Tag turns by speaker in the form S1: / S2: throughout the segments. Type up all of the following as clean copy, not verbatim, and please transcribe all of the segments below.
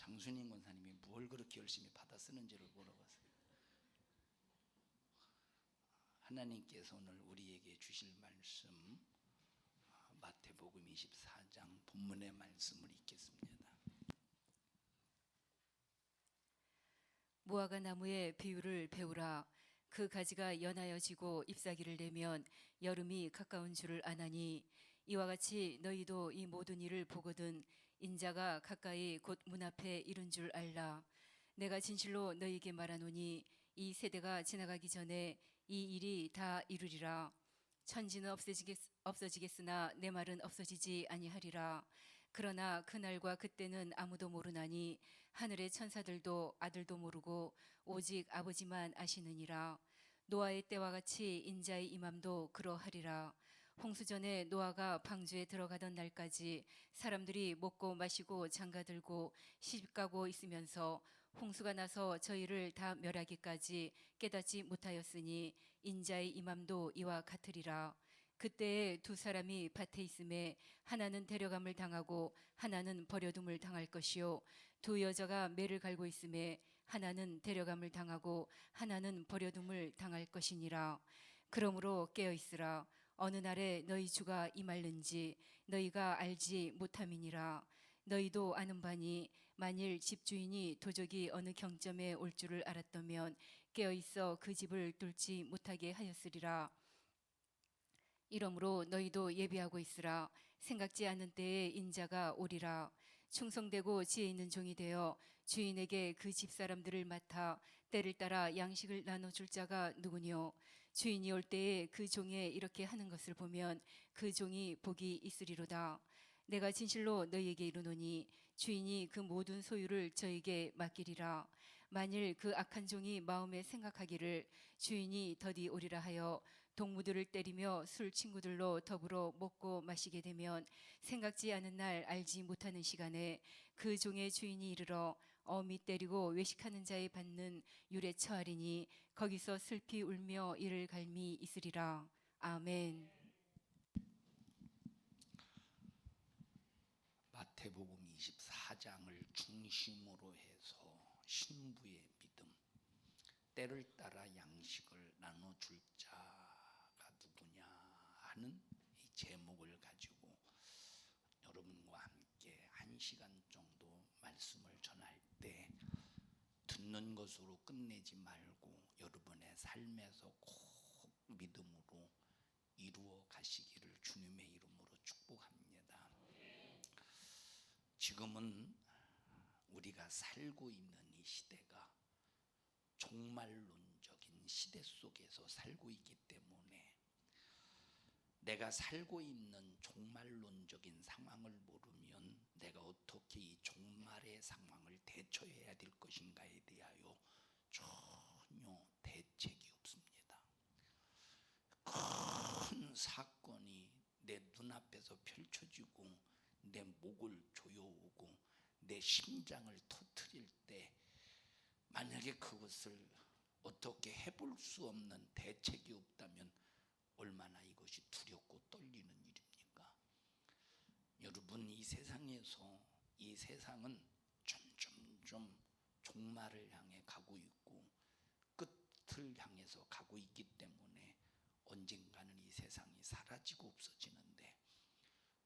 S1: 장순인 권사님이 뭘 그렇게 열심히 받아 쓰는지를 물어봤어요. 하나님께서 오늘 우리에게 주실 말씀, 마태복음 24장 본문의 말씀을 읽겠습니다.
S2: 무화과 나무의 비유를 배우라. 그 가지가 연하여 지고 잎사귀를 내면 여름이 가까운 줄을 아나니, 이와 같이 너희도 이 모든 일을 보거든 인자가 가까이 곧 문 앞에 이른 줄 알라. 내가 진실로 너희에게 말하노니 이 세대가 지나가기 전에 이 일이 다 이루리라. 천지는 없어지겠으나 내 말은 없어지지 아니하리라. 그러나 그날과 그때는 아무도 모르나니 하늘의 천사들도 아들도 모르고 오직 아버지만 아시느니라. 노아의 때와 같이 인자의 임함도 그러하리라. 홍수전에 노아가 방주에 들어가던 날까지 사람들이 먹고 마시고 장가들고 시집가고 있으면서 홍수가 나서 저희를 다 멸하기까지 깨닫지 못하였으니 인자의 임함도 이와 같으리라. 그때에 두 사람이 밭에 있음에 하나는 데려감을 당하고 하나는 버려둠을 당할 것이요, 두 여자가 매를 갈고 있음에 하나는 데려감을 당하고 하나는 버려둠을 당할 것이니라. 그러므로 깨어 있으라. 어느 날에 너희 주가 임할는지 너희가 알지 못함이니라. 너희도 아는 바니 만일 집주인이 도적이 어느 경점에 올 줄을 알았다면 깨어 있어 그 집을 뚫지 못하게 하였으리라. 이러므로 너희도 예비하고 있으라. 생각지 않은 때에 인자가 오리라. 충성되고 지혜 있는 종이 되어 주인에게 그 집사람들을 맡아 때를 따라 양식을 나눠줄 자가 누구뇨? 주인이 올 때에 그 종에 이렇게 하는 것을 보면 그 종이 복이 있으리로다. 내가 진실로 너희에게 이르노니 주인이 그 모든 소유를 저에게 맡기리라. 만일 그 악한 종이 마음에 생각하기를 주인이 더디 오리라 하여 동무들을 때리며 술 친구들로 더불어 먹고 마시게 되면 생각지 않은 날 알지 못하는 시간에 그 종의 주인이 이르러 어미 때리고 외식하는 자에 받는 율에 처하리니 거기서 슬피 울며 이를 갈미 있으리라. 아멘.
S1: 마태복음 24장을 중심으로 해서 신부의 믿음, 때를 따라 양식을 나눠줄 자가 누구냐 하는 이 제목을 가지고 여러분과 함께 1시간 정도 말씀을 전할 때 듣는 것으로 끝내지 말고 여러분의 삶에서 꼭 믿음으로 이루어 가시기를 주님의 이름으로 축복합니다. 지금은 우리가 살고 있는 이 시대가 종말론적인 시대 속에서 살고 있기 때문에 내가 살고 있는 종말론적인 상황을 모르면 내가 어떻게 이 종말의 상황을 대처해야 될 것인가에 대하여 전혀 대책이 없습니다. 큰 사건이 내 눈앞에서 펼쳐지고 내 목을 조여오고 내 심장을 터뜨릴 때 만약에 그것을 어떻게 해볼 수 없는 대책이 없다면 얼마나 이것이 두렵고 떨리는 일입니까? 여러분, 이 세상에서 이 세상은 점점점 종말을 향해 가고 있고 끝을 향해서 가고 있기 때문에 언젠가는 이 세상이 사라지고 없어지는데,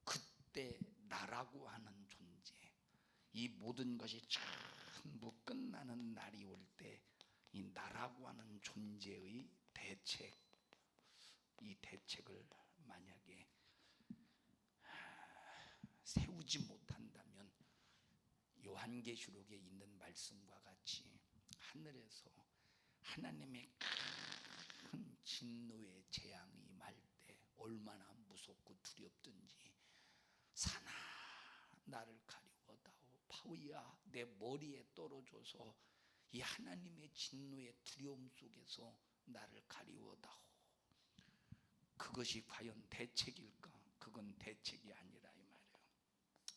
S1: 그때 나라고 하는 존재, 이 모든 것이 전부 끝나는 날이 올 때 이 나라고 하는 존재의 대책, 이 대책을 만약에 세우지 못한다면 요한계시록에 있는 말씀과 같이 하늘에서 하나님의 큰 진노의 재앙이 임할 때 얼마나 무섭고 두렵든지, 사나 나를 가리워다오, 바위야 내 머리에 떨어져서 이 하나님의 진노의 두려움 속에서 나를 가리워다오. 그것이 과연 대책일까? 그건 대책이 아니라 이 말이에요.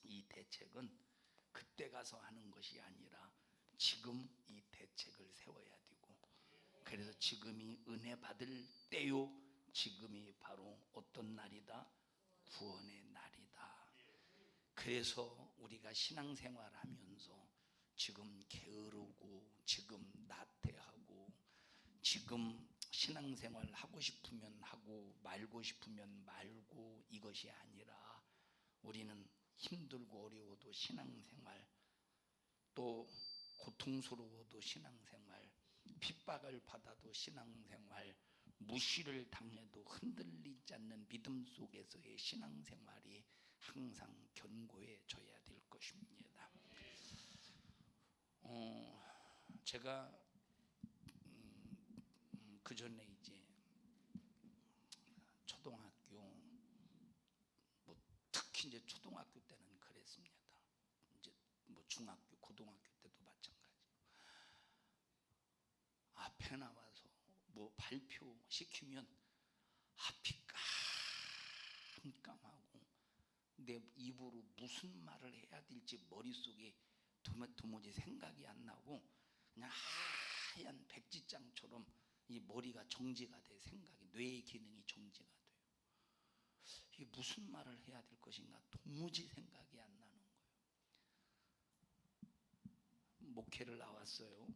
S1: 이 대책은 그때 가서 하는 것이 아니라 지금 이 대책을 세워야 되고, 그래서 지금이 은혜 받을 때요, 지금이 바로 어떤 날이다? 구원의 날이다. 그래서 우리가 신앙생활 하면서 지금 게으르고 지금 나태하고 지금 신앙생활 하고 싶으면 하고 말고 싶으면 말고 이것이 아니라 우리는 힘들고 어려워도 신앙생활, 또 고통스러워도 신앙생활, 핍박을 받아도 신앙생활, 무시를 당해도 흔들리지 않는 믿음 속에서의 신앙생활이 항상 견고해져야 될 것입니다. 제가 그 전에 이제 초등학교, 뭐 특히 이제 초등학교 때는 그랬습니다. 이제 뭐 중학교, 고등학교 때도 마찬가지. 앞에 나와서 뭐 발표 시키면 앞이 깜깜하고 내 입으로 무슨 말을 해야 될지 머릿속에 도무지 생각이 안 나고 그냥 하얀 백지장처럼 이 머리가 정지가 돼, 생각이, 뇌의 기능이 정지가 돼요. 이게 무슨 말을 해야 될 것인가 도무지 생각이 안 나는 거예요. 목회를 나왔어요.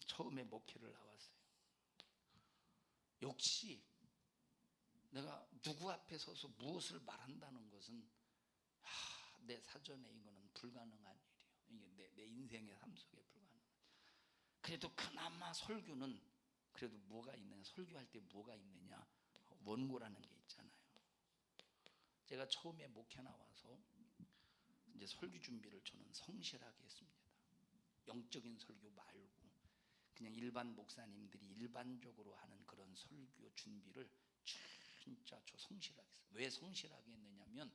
S1: 처음에 목회를 나왔어요. 역시 내가 누구 앞에 서서 무엇을 말한다는 것은 내 사전에 이거는 불가능한 일이에요. 이게 내 인생의 삶 속에 불가능한. 그래도 그나마 설교는 그래도 뭐가 있느냐, 설교할 때 뭐가 있느냐, 원고라는 게 있잖아요. 제가 처음에 목회 나와서 이제 설교 준비를 저는 성실하게 했습니다. 영적인 설교 말고 그냥 일반 목사님들이 일반적으로 하는 그런 설교 준비를 진짜 저 성실하게 했어요. 왜 성실하게 했느냐면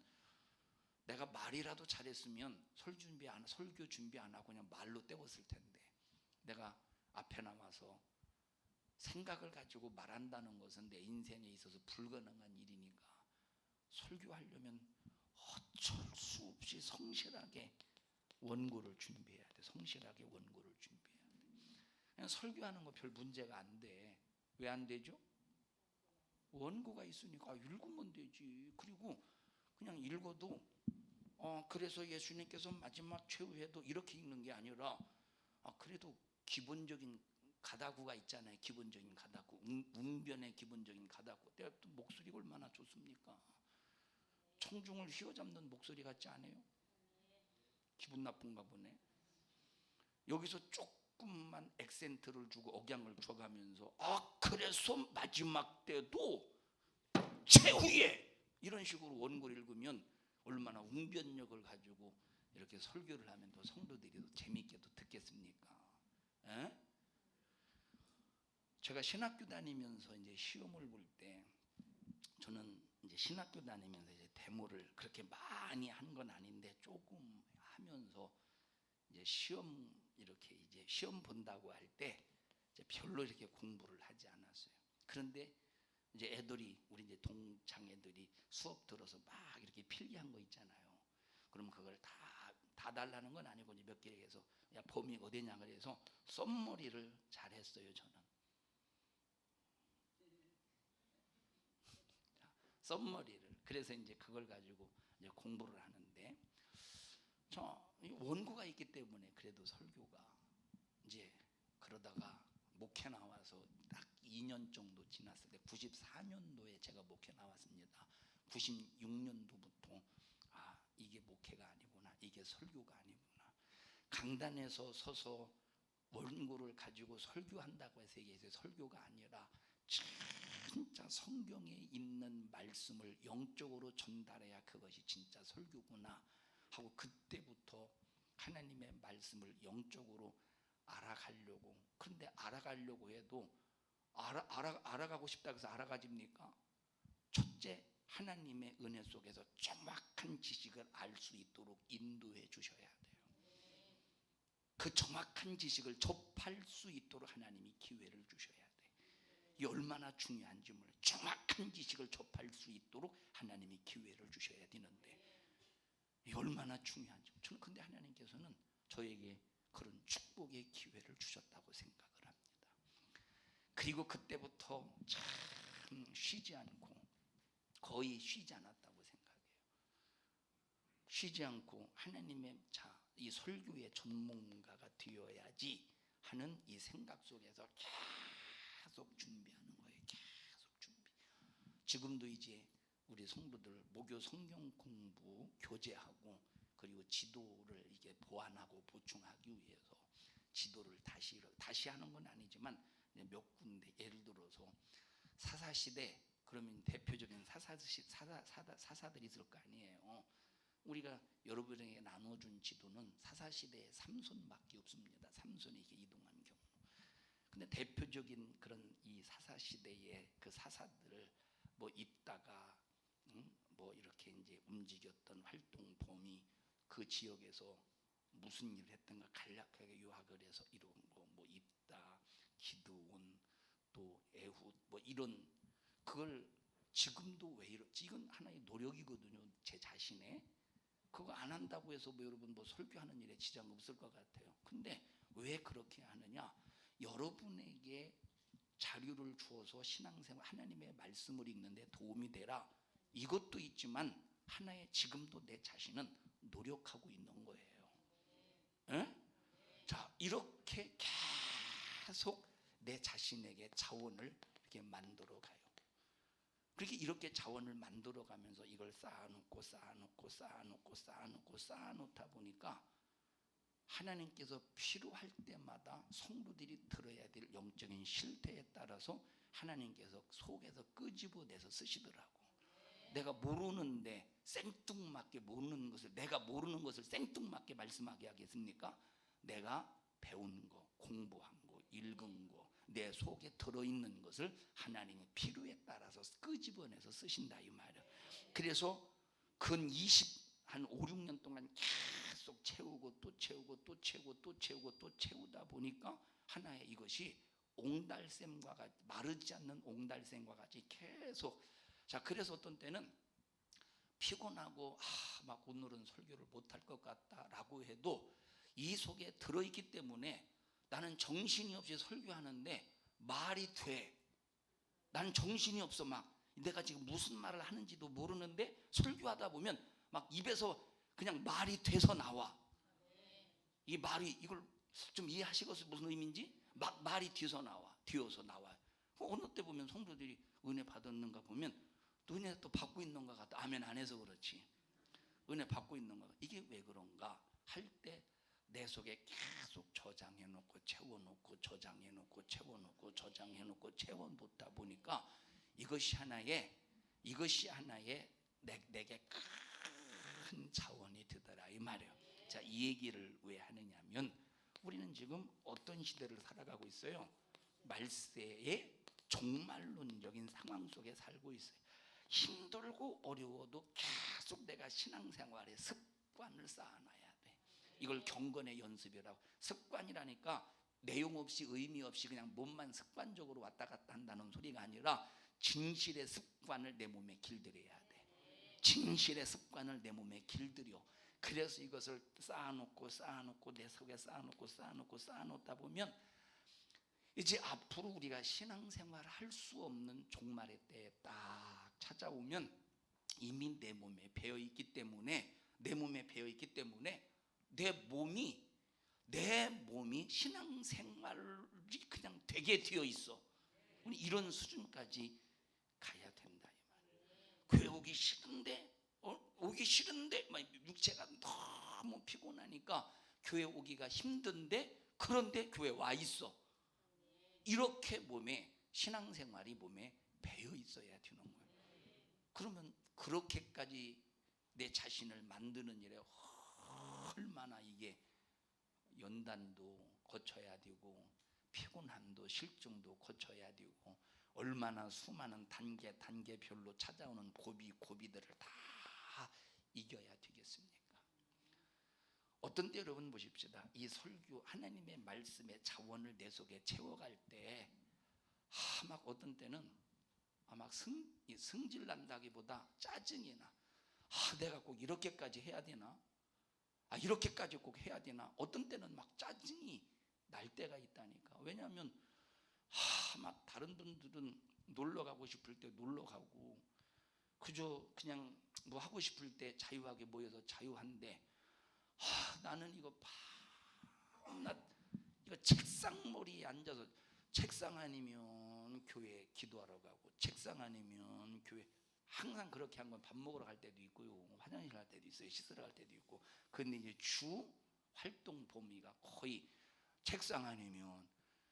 S1: 내가 말이라도 잘했으면 설교 준비 안 하고 그냥 말로 때웠을 텐데, 내가 앞에 나와서 생각을 가지고 말한다는 것은 내 인생에 있어서 불가능한 일이니까 설교하려면 어쩔 수 없이 성실하게 원고를 준비해야 돼. 성실하게 원고를 준비해야 돼. 그냥 설교하는 거 별 문제가 안 돼. 왜 안 되죠? 원고가 있으니까 읽으면 되지. 그리고 그냥 읽어도 그래서 예수님께서 마지막 최후에도 이렇게 읽는 게 아니라 그래도 기본적인 가다구가 있잖아요. 기본적인 가다구, 웅변의 기본적인 가다구. 내가 또 목소리가 얼마나 좋습니까? 청중을 휘어잡는 목소리 같지 않아요? 기분 나쁜가 보네. 여기서 조금만 액센트를 주고 억양을 줘가면서 그래서 마지막 때도 최후에 이런 식으로 원고를 읽으면 얼마나 웅변력을 가지고 이렇게 설교를 하면 더 성도들이 더 재미있게 더 듣겠습니까? 에? 제가 신학교 다니면서 이제 시험을 볼 때, 저는 이제 신학교 다니면서 이제 데모를 그렇게 많이 한 건 아닌데 조금 하면서 이제 시험 이렇게 이제 시험 본다고 할 때 별로 이렇게 공부를 하지 않았어요. 그런데 이제 애들이, 우리 이제 동창 애들이 수업 들어서 막 이렇게 필기한 거 있잖아요. 그럼 그걸 다 달라는 건 아니고 이제 몇 개를 해서 야 범위 어디냐 그래서 썸머리를 잘했어요. 저는 썸머리를. 그래서 이제 그걸 가지고 이제 공부를 하는데, 저 원고가 있기 때문에 그래도 설교가 이제 그러다가 목회 나와서 딱 2년 정도 지났을 때 94년도에 제가 목회 나왔습니다. 96년도부터 이게 목회가 아니구나, 이게 설교가 아니구나. 강단에서 서서 원고를 가지고 설교한다고 해서 이게 설교가 아니라 진짜 성경에 있는 말씀을 영적으로 전달해야 그것이 진짜 설교구나 하고, 그때부터 하나님의 말씀을 영적으로 알아가려고. 그런데 알아가려고 해도 알아가고 싶다고 해서 알아가집니까? 첫째, 하나님의 은혜 속에서 정확한 지식을 알 수 있도록 인도해 주셔야 돼요. 그 정확한 지식을 접할 수 있도록 하나님이 기회를 주셔야 돼요. 이게 얼마나 중요한지 몰라요. 정확한 지식을 접할 수 있도록 하나님이 기회를 주셔야 되는데 이게 얼마나 중요한지. 저는 근데 하나님께서는 저에게 그런 축복의 기회를 주셨다고 생각을 합니다. 그리고 그때부터 참 쉬지 않고, 거의 쉬지 않았다고 생각해요. 쉬지 않고 하나님의 이 설교의 전문가가 되어야지 하는 이 생각 속에서 계속 준비하는 거예요. 계속 준비. 지금도 이제 우리 성도들 목요 성경 공부 교재하고 그리고 지도를 이게 보완하고 보충하기 위해서 지도를 다시 하는 건 아니지만 몇 군데 예를 들어서 사사시대 그러면 대표적인 사사들이 있을 거 아니에요. 우리가 여러분에게 나눠준 지도는 사사시대에 삼손밖에 없습니다. 삼손이 이렇게 이동한 경우. 근데 대표적인 그런 이 사사시대의 그 사사들을 뭐 입다가 뭐 이렇게 이제 움직였던 활동 범위 그 지역에서 무슨 일을 했던가 간략하게 요약을 해서 이런 거 뭐 입다, 기드온, 또 에훗 뭐 이런 그걸 지금도 왜 이러지? 이건 하나의 노력이거든요. 제 자신의 그거 안 한다고 해서 뭐 여러분 뭐 설교하는 일에 지장 없을 것 같아요. 근데 왜 그렇게 하느냐? 여러분에게 자료를 주어서 신앙생활 하나님의 말씀을 읽는데 도움이 되라. 이것도 있지만 하나의 지금도 내 자신은 노력하고 있는 거예요. 에? 자, 이렇게 계속 내 자신에게 자원을 이렇게 만들어 가요. 그렇게 이렇게 자원을 만들어 가면서 이걸 쌓아놓고 쌓아놓다 보니까 하나님께서 필요할 때마다 성도들이 들어야 될 영적인 실태에 따라서 하나님께서 속에서 끄집어내서 쓰시더라고. 내가 모르는데 생뚱맞게 모르는 것을 내가 모르는 것을 생뚱맞게 말씀하게 하겠습니까? 내가 배운 거, 공부한 거, 읽은 거, 내 속에 들어있는 것을 하나님의 필요에 따라서 끄집어내서 쓰신다 이 말이야. 그래서 근 5, 6년 동안 계속 채우고 또 채우고 또 채우고 또 채우고 또 채우다 보니까 하나의 이것이 옹달샘과 같이 마르지 않는 옹달샘과 같이 계속. 자, 그래서 어떤 때는 피곤하고 막 오늘은 설교를 못할 것 같다라고 해도 이 속에 들어있기 때문에 나는 정신이 없이 설교하는데 말이 돼. 나는 정신이 없어. 막 내가 지금 무슨 말을 하는지도 모르는데 설교하다 보면 막 입에서 그냥 말이 돼서 나와. 이 말이 이걸 좀 이해하시겠어요? 무슨 의미인지? 막 말이 뒤어서 나와. 어느 때 보면 성도들이 은혜 받았는가 보면 또 은혜 또 받고 있는 것 같다. 아멘 안 해서 그렇지. 은혜 받고 있는 것 같다. 이게 왜 그런가 할 때 내 속에 계속 저장해놓고 채워놓고 저장해놓고 채워놓고 저장해놓고 채워놓다 보니까 이것이 하나의 내게 큰 자원이 되더라 이 말이에요. 자, 이 얘기를 왜 하느냐면 우리는 지금 어떤 시대를 살아가고 있어요? 말세의 종말론적인 상황 속에 살고 있어요. 힘들고 어려워도 계속 내가 신앙생활에 습관을 쌓아놔야 돼. 이걸 경건의 연습이라고. 습관이라니까 내용 없이 의미 없이 그냥 몸만 습관적으로 왔다 갔다 한다는 소리가 아니라 진실의 습관을 내 몸에 길들여야 돼. 진실의 습관을 내 몸에 길들여. 그래서 이것을 쌓아놓고 내 속에 쌓아놓다 보면 이제 앞으로 우리가 신앙생활을 할 수 없는 종말의 때에 딱 찾아오면 이미 내 몸에 배어있기 때문에 내 몸이 신앙생활이 그냥 되게 되어 있어. 우리 이런 수준까지 가야 된다 이 말이에요. 교회 오기 싫은데 막 육체가 너무 피곤하니까 교회 오기가 힘든데 그런데 교회 와 있어. 이렇게 신앙생활이 몸에 배어 있어야 되는 거예요. 그러면 그렇게까지 내 자신을 만드는 일에 얼마나 이게 연단도 거쳐야 되고 피곤함도 실증도 거쳐야 되고 얼마나 수많은 단계별로 찾아오는 고비들을 다 이겨야 되겠습니까? 어떤 때 여러분 보십시다. 이 설교 하나님의 말씀의 자원을 내 속에 채워갈 때 막 어떤 때는 막 승질 난다기보다 짜증이 나. 내가 꼭 이렇게까지 해야 되나? 이렇게까지 꼭 해야 되나? 어떤 때는 막 짜증이 날 때가 있다니까. 왜냐하면 막 다른 분들은 놀러 가고 싶을 때 놀러 가고 그저 그냥 뭐 하고 싶을 때 자유하게 모여서 자유한데 나는 이거 밤낮 이거 책상머리에 앉아서 책상 아니면 교회 기도하러 가고 책상 아니면 교회 항상 그렇게 한 건 밥 먹으러 갈 때도 있고요, 화장실 갈 때도 있어요, 씻으러 갈 때도 있고. 근데 이제 주 활동 범위가 거의 책상 아니면,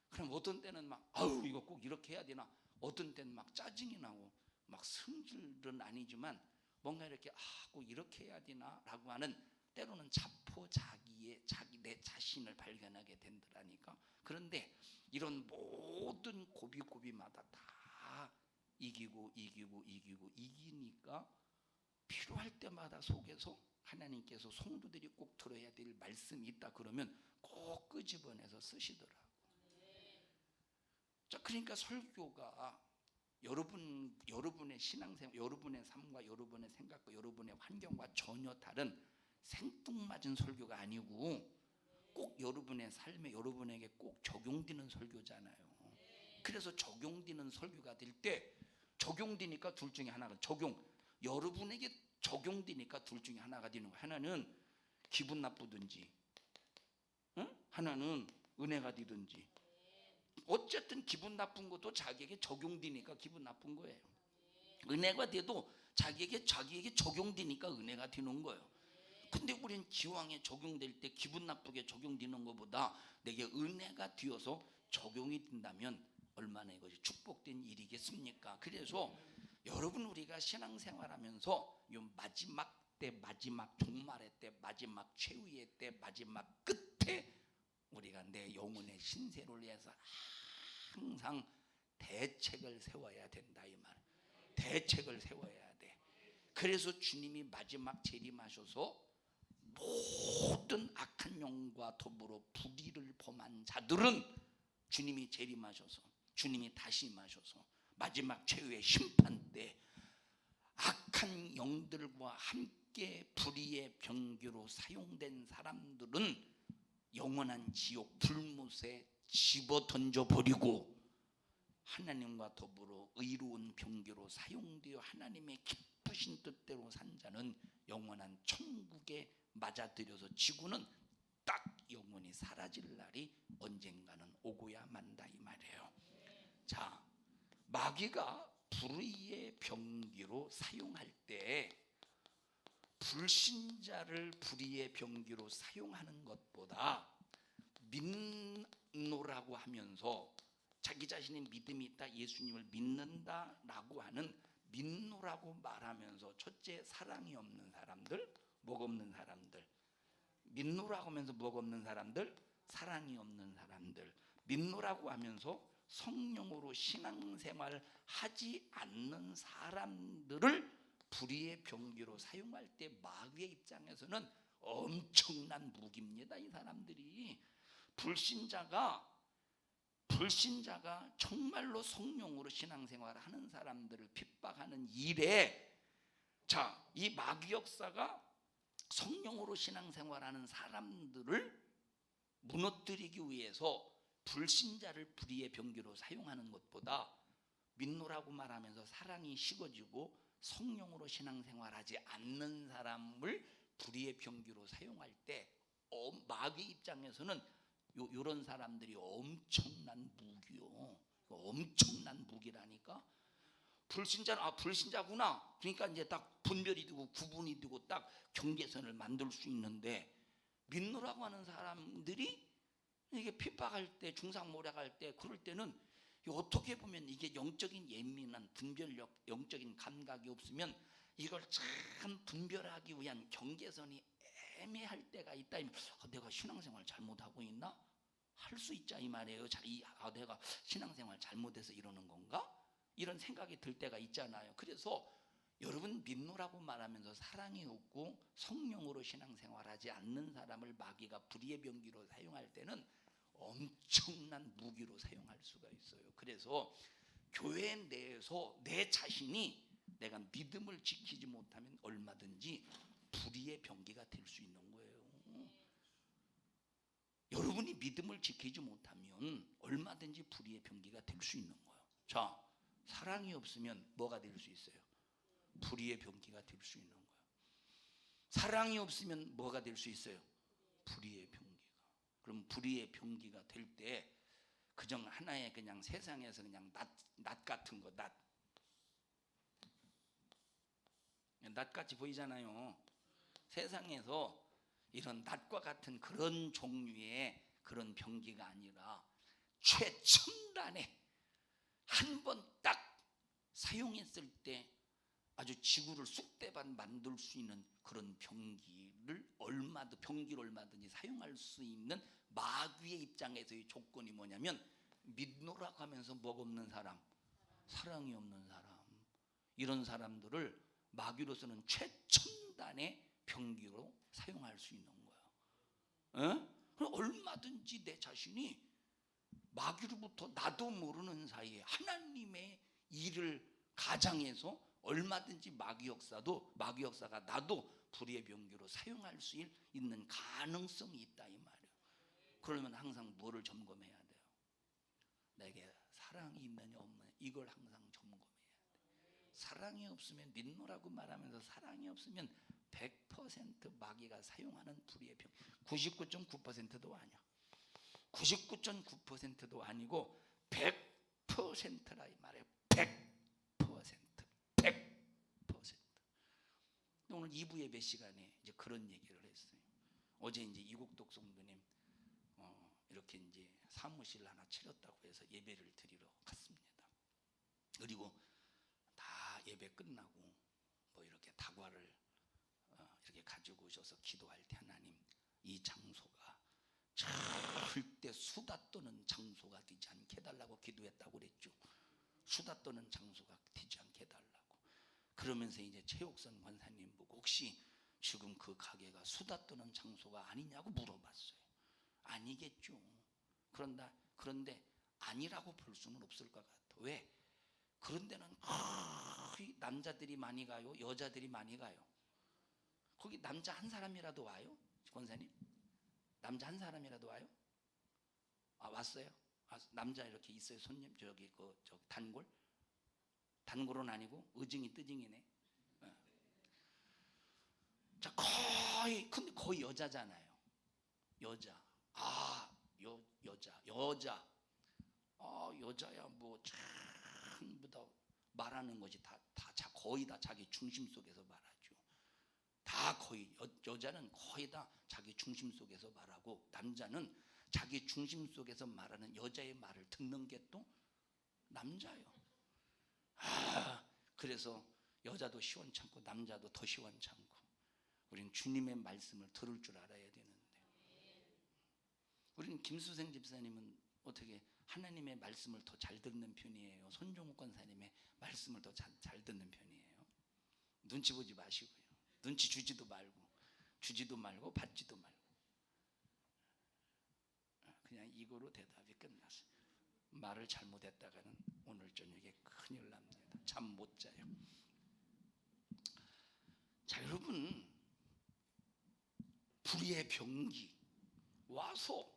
S1: 그럼 어떤 때는 막 아우 이거 꼭 이렇게 해야 되나, 어떤 때는 막 짜증이 나고 막 성질은 아니지만 뭔가 이렇게 꼭 이렇게 해야 되나라고 하는, 때로는 자포자기의 내 자신을 발견하게 된다니까. 그런데 이런 모든 고비고비마다 다 이기니까 필요할 때마다 속에서 하나님께서 성도들이 꼭 들어야 될 말씀이 있다 그러면 꼭 끄집어내서 쓰시더라고. 자, 그러니까 설교가 여러분의 신앙생활, 여러분의 삶과 여러분의 생각과 여러분의 환경과 전혀 다른 생뚱맞은 설교가 아니고 꼭 여러분의 삶에 여러분에게 꼭 적용되는 설교잖아요. 그래서 적용되는 설교가 될 때, 적용되니까 둘 중에 하나가 여러분에게 적용되니까 둘 중에 하나가 되는 거예요. 하나는 기분 나쁘든지, 하나는 은혜가 되든지. 어쨌든 기분 나쁜 것도 자기에게 적용되니까 기분 나쁜 거예요. 은혜가 돼도 자기에게 적용되니까 은혜가 되는 거예요. 근데 우리는 기왕에 적용될 때 기분 나쁘게 적용되는 것보다 내게 은혜가 되어서 적용이 된다면 얼마나 이것이 축복된 일이겠습니까? 그래서 여러분, 우리가 신앙생활하면서 이 마지막 때, 마지막 종말의 때, 마지막 최후의 때, 마지막 끝에 우리가 내 영혼의 신세를 위해서 항상 대책을 세워야 된다 이 말. 대책을 세워야 돼. 그래서 주님이 마지막 재림하셔서 모든 악한 영과 더불어 불의를 범한 자들은 주님이 재림하셔서, 주님이 다시 임하셔서 마지막 최후의 심판 때 악한 영들과 함께 불의의 병기로 사용된 사람들은 영원한 지옥 불못에 집어 던져버리고, 하나님과 더불어 의로운 병기로 사용되어 하나님의 기쁘신 뜻대로 산 자는 영원한 천국에 맞아들여서 지구는 딱 영원히 사라질 날이 언젠가는 오고야 만다 이 말이에요. 자, 마귀가 불의의 병기로 사용할 때 불신자를 불의의 병기로 사용하는 것보다 믿노라고 하면서 자기 자신의 믿음이 있다, 예수님을 믿는다라고 하는 믿노라고 말하면서, 첫째 사랑이 없는 사람들, 목 없는 사람들, 믿노라고 하면서 목 없는 사람들, 사랑이 없는 사람들, 믿노라고 하면서 성령으로 신앙생활 하지 않는 사람들을 불의의 병기로 사용할 때 마귀의 입장에서는 엄청난 무기입니다. 이 사람들이 불신자가 정말로 성령으로 신앙생활을 하는 사람들을 핍박하는 일에, 자, 이 마귀 역사가 성령으로 신앙생활하는 사람들을 무너뜨리기 위해서 불신자를 불의의 병기로 사용하는 것보다 믿노라고 말하면서 사랑이 식어지고 성령으로 신앙생활하지 않는 사람을 불의의 병기로 사용할 때 마귀 입장에서는 이런 사람들이 엄청난 무기요. 엄청난 무기라니까. 불신자는 불신자구나. 그러니까 이제 딱 분별이 되고 구분이 되고 딱 경계선을 만들 수 있는데, 믿노라고 하는 사람들이 이게 핍박할 때, 중상모략할 때, 그럴 때는 어떻게 보면 이게 영적인 예민한 분별력, 영적인 감각이 없으면 이걸 참 분별하기 위한 경계선이 애매할 때가 있다. 내가 신앙생활 잘못하고 있나? 할 수 있자 이 말이에요. 내가 신앙생활 잘못해서 이러는 건가? 이런 생각이 들 때가 있잖아요. 그래서 여러분, 믿노라고 말하면서 사랑이 없고 성령으로 신앙생활하지 않는 사람을 마귀가 불의의 병기로 사용할 때는 엄청난 무기로 사용할 수가 있어요. 그래서 교회 내에서 내 자신이 내가 믿음을 지키지 못하면 얼마든지 불의의 병기가 될 수 있는 거예요. 여러분이 믿음을 지키지 못하면 얼마든지 불의의 병기가 될 수 있는 거예요. 자, 사랑이 없으면 뭐가 될 수 있어요? 불의의 병기가 될 수 있는 거예요. 사랑이 없으면 뭐가 될 수 있어요? 불의의 병기가. 그럼 불의의 병기가 될 때 그정 하나의 그냥 세상에서 그냥 낫 같은 거, 낫같이 보이잖아요. 세상에서 이런 낫과 같은 그런 종류의 그런 병기가 아니라 최첨단의 한 번 딱 사용했을 때 아주 지구를 쑥대밭 만들 수 있는 그런 병기를 얼마든지 사용할 수 있는 마귀의 입장에서의 조건이 뭐냐면 믿노라고 하면서 뭐가 없는 사람, 사랑이 없는 사람, 이런 사람들을 마귀로서는 최첨단의 병기로 사용할 수 있는 거예요. 그럼 얼마든지 내 자신이 마귀로부터 나도 모르는 사이에 하나님의 일을 가장해서 얼마든지 마귀 역사가 나도 불의의 병기로 사용할 수 있는 가능성이 있다 이 말이에요. 그러면 항상 뭐를 점검해야 돼요? 내게 사랑이 있느냐 없느냐, 이걸 항상 점검해야 돼요. 사랑이 없으면 믿노라고 말하면서 사랑이 없으면 100% 마귀가 사용하는 불의의 병, 99.9%도 아니야. 99.9%도 아니고 100%라 이 말이에요. 100%. 오늘 2부 예배 시간에 이제 그런 얘기를 했어요. 어제 이제 이국덕 성도님 이렇게 이제 사무실 하나 차렸다고 해서 예배를 드리러 갔습니다. 그리고 다 예배 끝나고 뭐 이렇게 다과를 이렇게 가지고 오셔서 기도할 때 하나님, 이 장소가 절대 수다 떠는 장소가 되지 않게 해달라고 기도했다고 그랬죠. 수다 떠는 장소가 되지 않게 해달라고. 그러면서 이제 최옥선 권사님 보고 혹시 지금 그 가게가 수다 떠는 장소가 아니냐고 물어봤어요. 아니겠죠. 그런데 아니라고 볼 수는 없을 것 같아. 왜? 그런 데는 거의 남자들이 많이 가요? 여자들이 많이 가요? 거기 남자 한 사람이라도 와요? 권사님? 남자 한 사람이라도 와요? 아, 왔어요? 남자 이렇게 있어요? 손님? 저기 저 단골은 아니고 의증이 뜨증이네. 자, 근데 거의 여자잖아요. 여자. 여자야 뭐 전부 다 말하는 것이 거의 다 자기 중심 속에서 말하죠. 다 거의 여자는 거의 다 자기 중심 속에서 말하고, 남자는 자기 중심 속에서 말하는 여자의 말을 듣는 게 또 남자예요. 그래서 여자도 시원찮고 남자도 더 시원찮고, 우리는 주님의 말씀을 들을 줄 알아야 되는데, 우리는 김수생 집사님은 어떻게 하나님의 말씀을 더 잘 듣는 편이에요? 손종욱 권사님의 말씀을 더 잘 듣는 편이에요? 눈치 보지 마시고요. 눈치 주지도 말고 받지도 말고, 그냥 이거로 대답이 끝났어요. 말을 잘못했다가는 오늘 저녁에 큰일 납니다. 잠 못 자요. 자, 여러분, 불의의 병기 와서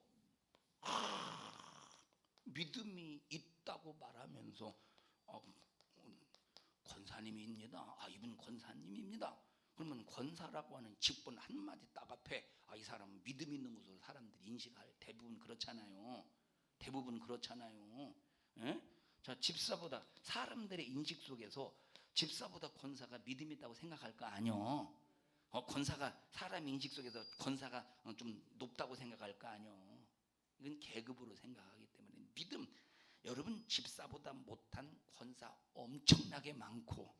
S1: 믿음이 있다고 말하면서 권사님입니다. 이분 권사님입니다. 그러면 권사라고 하는 직분 한마디 딱 앞에 이 사람은 믿음 있는 것으로 사람들이 인식할, 대부분 그렇잖아요. 예? 자, 집사보다, 사람들의 인식 속에서 집사보다 권사가 믿음 있다고 생각할 거 아니요. 권사가, 사람 인식 속에서 권사가 좀 높다고 생각할 거 아니요. 이건 계급으로 생각하기 때문에 믿음, 여러분, 집사보다 못한 권사 엄청나게 많고,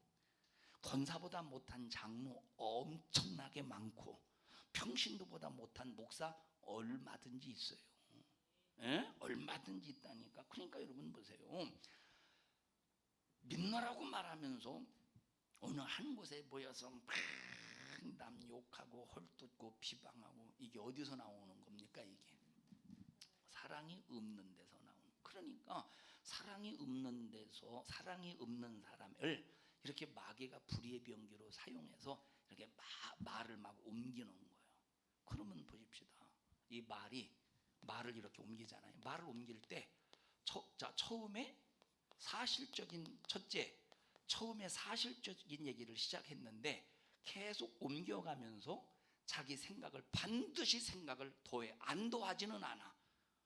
S1: 권사보다 못한 장로 엄청나게 많고, 평신도보다 못한 목사 얼마든지 있어요. 얼마든지 있다니까. 그러니까 여러분 보세요. 믿노라고 말하면서 어느 한 곳에 모여서 남 욕하고 헐뜯고 비방하고, 이게 어디서 나오는 겁니까? 이게 사랑이 없는 데서 나오는. 그러니까 사랑이 없는 데서, 사랑이 없는 사람을 이렇게 마귀가 불의의 병기로 사용해서 이렇게 말을 막 옮기는 거예요. 그러면 보십시다. 이 말을 이렇게 옮기잖아요. 말을 옮길 때 처음에 사실적인 얘기를 시작했는데 계속 옮겨가면서 자기 생각을 반드시 생각을 더해. 안 더하지는 않아.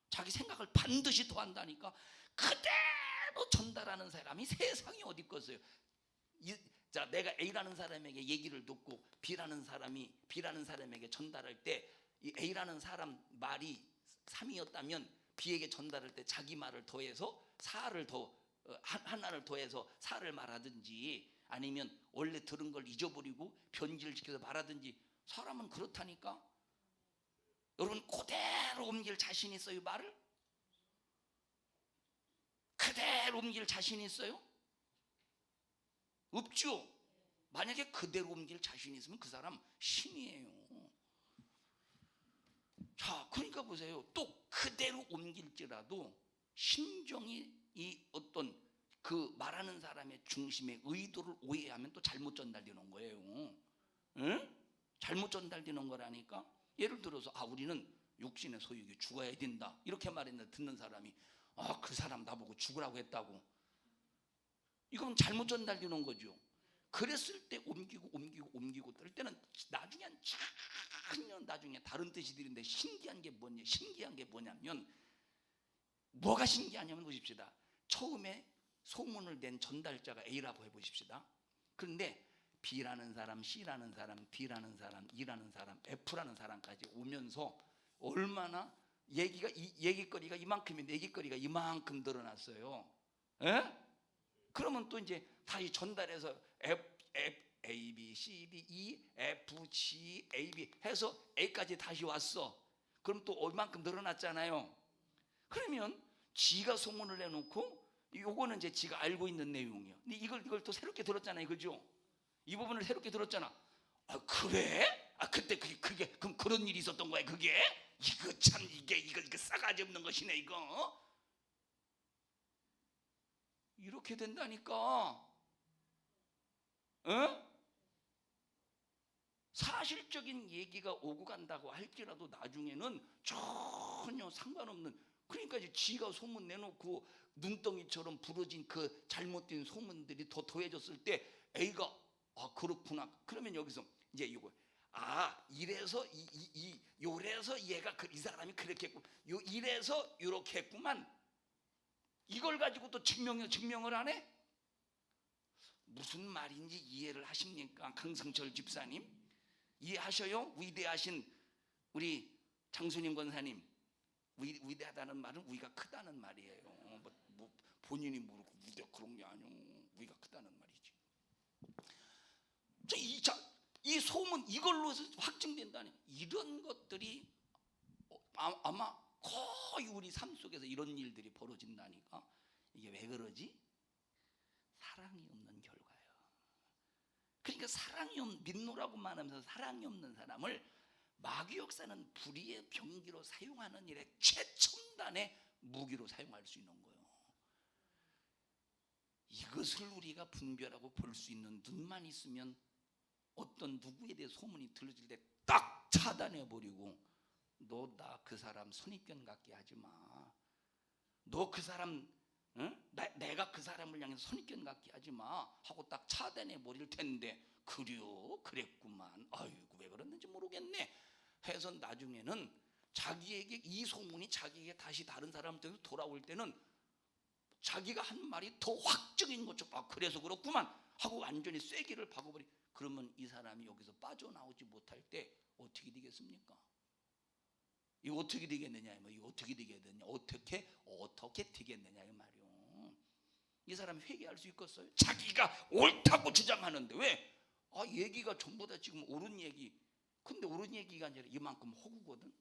S1: 자기 생각을 반드시 더한다니까. 그대로 전달하는 사람이 세상에 어디 있겠어요. 자, 내가 A라는 사람에게 얘기를 듣고 B라는 사람에게 전달할 때 이 A라는 사람 말이 3이었다면 B에게 전달할 때 자기 말을 더해서 4를 하나를 더해서 4를 말하든지, 아니면 원래 들은 걸 잊어버리고 변질시켜서 말하든지. 사람은 그렇다니까. 여러분, 그대로 옮길 자신 있어요? 말을 그대로 옮길 자신 있어요? 없죠. 만약에 그대로 옮길 자신 있으면 그 사람 신이에요. 자, 그러니까 보세요. 또 그대로 옮길지라도 심정이 이 어떤 그 말하는 사람의 중심의 의도를 오해하면 또 잘못 전달되는 거예요. 응? 잘못 전달되는 거라니까. 예를 들어서 우리는 육신의 소유욕이 죽어야 된다 이렇게 말했는데 듣는 사람이 그 사람 나보고 죽으라고 했다고. 이건 잘못 전달되는 거죠. 그랬을 때 옮기고 뜰 때는 나중에 작년 나중에 다른 뜻이 들리는데 신기한 게 뭐냐면, 뭐가 신기하냐면 보십시다. 처음에 소문을 낸 전달자가 A라고 해보십시다. 그런데 B라는 사람, C라는 사람, D라는 사람, E라는 사람, F라는 사람까지 오면서 얼마나 얘기거리가 이만큼인데 얘기거리가 이만큼 늘어났어요. 에? 그러면 또 이제 다시 전달해서 A, B, C, D, E, F, G, A, B 해서 A까지 다시 왔어. 그럼 또 얼만큼 늘어났잖아요. 그러면 지가 소문을 내놓고 요거는 이제 지가 알고 있는 내용이에요. 근데 이걸 또 새롭게 들었잖아요, 그죠? 이 부분을 새롭게 들었잖아. 그래? 그때 그게 그럼 그런 일이 있었던 거야, 그게? 이거 참 이거 싸가지 없는 것이네, 이거. 이렇게 된다니까. 사실적인 얘기가 오고 간다고 할지라도 나중에는 전혀 상관없는, 그러니까 이제 지가 소문 내놓고 눈덩이처럼 부러진 그 잘못된 소문들이 더 더해졌을 때 A가 그렇구나. 그러면 여기서 이제 이거 이래서 요래서 얘가 이 사람이 그렇게 했고 이래서 이렇게 했구만. 이걸 가지고 또 증명을 하네. 무슨 말인지 이해를 하십니까? 강성철 집사님 이해하셔요? 위대하신 우리 장수님 권사님, 위대하다는 말은 우리가 크다는 말이에요. 뭐 본인이 모르고 위대 그런 게 아니요. 우리가 크다는 말이지. 이 소문 이걸로 해서 확증된다니. 이런 것들이 아마 거의 우리 삶 속에서 이런 일들이 벌어진다니까. 이게 왜 그러지? 사랑이 없는 결과예요. 그러니까 민노라고만 하면서 사랑이 없는 사람을 마귀 역사는 불의의 병기로 사용하는 일에 최첨단의 무기로 사용할 수 있는 거예요. 이것을 우리가 분별하고 볼 수 있는 눈만 있으면 어떤 누구에 대해 소문이 들려질 때 딱 차단해버리고, 너 나 그 사람 선입견 갖게 하지 마. 너 그 사람 내가 그 사람을 향해서 선입견 갖게 하지 마 하고 딱 차단해 버릴 텐데, 그랬구만. 아이고 왜 그랬는지 모르겠네 해서 나중에는 자기에게 이 소문이 자기에게 다시 다른 사람한테 돌아올 때는 자기가 한 말이 더 확정인 것처럼 그래서 그렇구만 하고 완전히 쐐기를 박아버리. 그러면 이 사람이 여기서 빠져나오지 못할 때 어떻게 되겠습니까? 이거 어떻게 되겠느냐, 이거 어떻게 되겠느냐, 어떻게 되겠느냐 이 말이요. 이 사람이 회개할 수 있겠어요? 자기가 옳다고 주장하는데 왜? 얘기가 전부 다 지금 옳은 얘기. 근데 옳은 얘기가 아니라 이만큼 허구거든.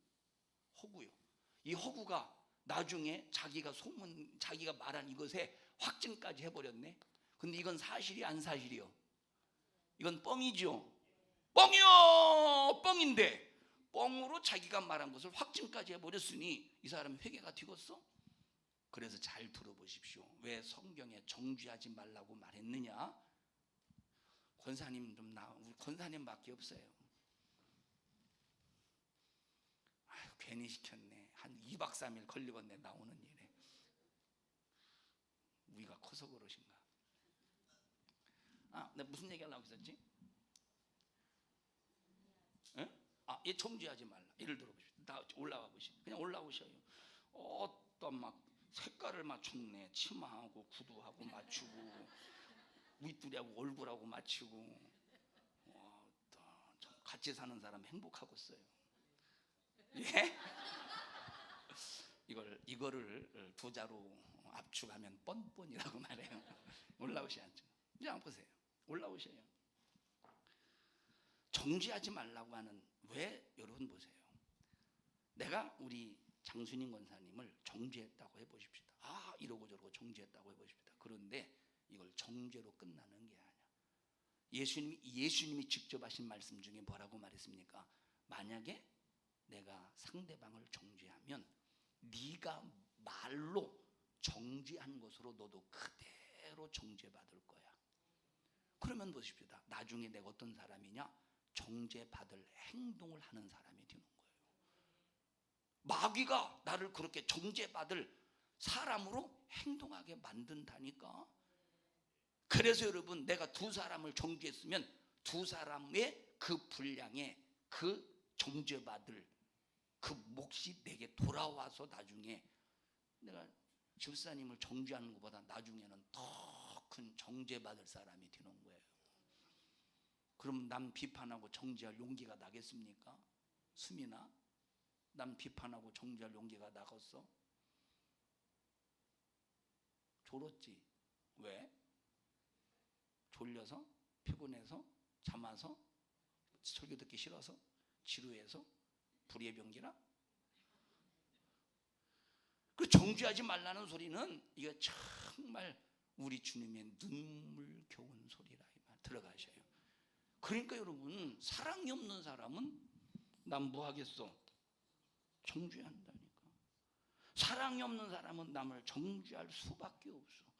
S1: 허구요. 이 허구가 나중에 자기가 말한 이것에 확증까지 해버렸네. 근데 이건 사실이 안 사실이요? 이건 뻥이죠. 뻥이요. 뻥인데 뻥으로 자기가 말한 것을 확증까지 해버렸으니 이 사람이 회개가 되겠어? 그래서 잘 들어보십시오. 왜 성경에 정죄하지 말라고 말했느냐? 권사님 우리 권사님밖에 없어요. 괜히 시켰네. 한 2박 3일 걸리겠네 나오는 일에. 우리가 커서 그러신가? 내가 무슨 얘기하려고 했었지? 얘 정죄하지 말라. 예를 들어보십시오. 나 올라와 보시오. 그냥 올라오셔요. 어떤 막 색깔을 맞췄네. 치마하고 구두하고 맞추고 윗두리하고 얼굴하고 맞추고. 참 같이 사는 사람 행복하겠어요. 예? 이거를 부자로 압축하면 뻔뻔이라고 말해요. 올라오셔야죠. 이제 한번 보세요. 올라오셔요. 정죄하지 말라고 하는, 왜? 여러분 보세요. 내가 우리 장순임 권사님을 정죄했다고 해보십시다. 이러고 저러고 정죄했다고 해보십시다. 그런데 이걸 정죄로 끝나는 게 아니야. 예수님이 직접 하신 말씀 중에 뭐라고 말했습니까? 만약에 내가 상대방을 정죄하면 네가 말로 정죄한 것으로 너도 그대로 정죄받을 거야. 그러면 보십시다. 나중에 내가 어떤 사람이냐? 정죄받을 행동을 하는 사람이 되는 거예요. 마귀가 나를 그렇게 정죄받을 사람으로 행동하게 만든다니까. 그래서 여러분, 내가 두 사람을 정죄했으면 두 사람의 그 분량에 그 정죄받을 그 몫이 내게 돌아와서 나중에 내가 집사님을 정죄하는 것보다 나중에는 더 큰 정죄받을 사람이 되는 거예요. 그럼 남 비판하고 정죄할 용기가 나겠습니까? 수민아, 남 비판하고 정죄할 용기가 나겠어? 졸었지. 왜? 졸려서? 피곤해서? 잠아서? 설교 듣기 싫어서? 지루해서? 불의의 병기라? 그 정죄하지 말라는 소리는 이게 정말 우리 주님의 눈물겨운 소리라 들어가셔요. 그러니까 여러분, 사랑이 없는 사람은 남 뭐 하겠어? 정죄한다니까. 사랑이 없는 사람은 남을 정죄할 수밖에 없어.